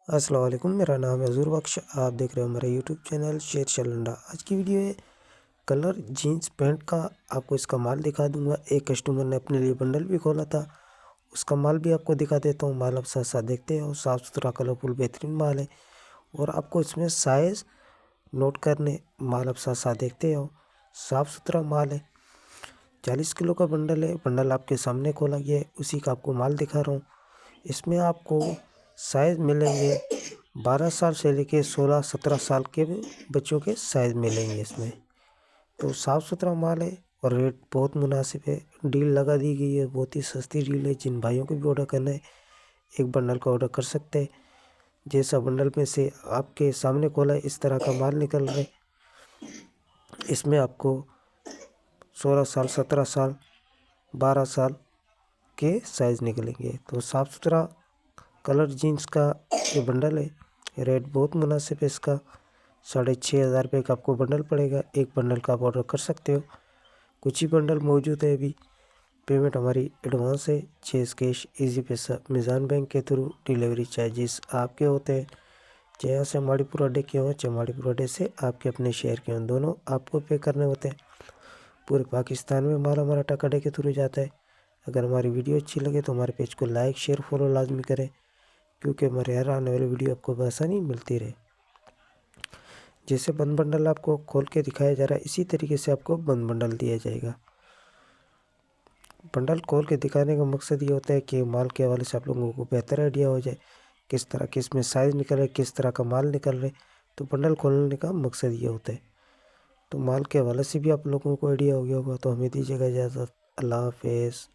अस्सलाम वालेकुम, मेरा नाम है हज़ूर बख्श। आप देख रहे हो मेरा यूट्यूब चैनल शेर शलंडा। आज की वीडियो है कलर जीन्स पैंट का। आपको इसका माल दिखा दूंगा। एक कस्टमर ने अपने लिए बंडल भी खोला था, उसका माल भी आपको दिखा देता हूँ। माल आप साथ साथ देखते हो। साफ़ सुथरा कलरफुल बेहतरीन माल है और आपको इसमें साइज़ नोट करने, माल आप साथ साथ देखते हो। साफ़ सुथरा माल है। 40 किलो का बंडल है। बंडल आपके सामने खोला गया है, उसी का आपको माल दिखा रहा हूँ। इसमें आपको साइज़ मिलेंगे 12 साल से लेके 16-17 साल के बच्चों के साइज़ मिलेंगे इसमें। तो साफ़ सुथरा माल है और रेट बहुत मुनासिब है। डील लगा दी गई है, बहुत ही सस्ती डील है। जिन भाइयों को भी ऑर्डर करना है, एक बंडल का ऑर्डर कर सकते हैं। जैसा बंडल में से आपके सामने खोला है, इस तरह का माल निकल रहा है। इसमें आपको 16 साल, 17 साल, 12 साल के साइज़ निकलेंगे। तो साफ़ सुथरा कलर जीन्स का ये बंडल है। रेट बहुत मुनासिब है इसका। 6,500 रुपये का आपको बंडल पड़ेगा। एक बंडल का आप ऑर्डर कर सकते हो। कुछ ही बंडल मौजूद है अभी। पेमेंट हमारी एडवांस है, चेस कैश, इजी पैसा, मीज़ान बैंक के थ्रू। डिलीवरी चार्जेस आपके होते हैं। चाहे यहाँ से माड़ीपुर अड्डे के हों, चाहे माड़ीपुर अड्डे से आपके अपने शहर के हों, दोनों आपको पे करने होते हैं। पूरे पाकिस्तान में माल हमारा टका अड्डे के थ्रू जाता है। अगर हमारी वीडियो अच्छी लगे तो हमारे पेज को लाइक शेयर फॉलो लाजमी करें, क्योंकि हमारे हर आने वाली वीडियो आपको आसानी मिलती रहे। जैसे बंद बंडल आपको खोल के दिखाया जा रहा है, इसी तरीके से आपको बंद बंडल दिया जाएगा। बंडल खोल के दिखाने का मकसद ये होता है कि माल के हवाले से आप लोगों को बेहतर आइडिया हो जाए, किस तरह किस में साइज़ निकल रहा है, किस तरह का माल निकल रहा है। तो बंडल खोलने का मकसद ये होता है। तो माल के हवाले से भी आप लोगों को आइडिया हो गया होगा। तो हमें दीजिएगा इजाज़त। अल्लाह हाफ़िज़।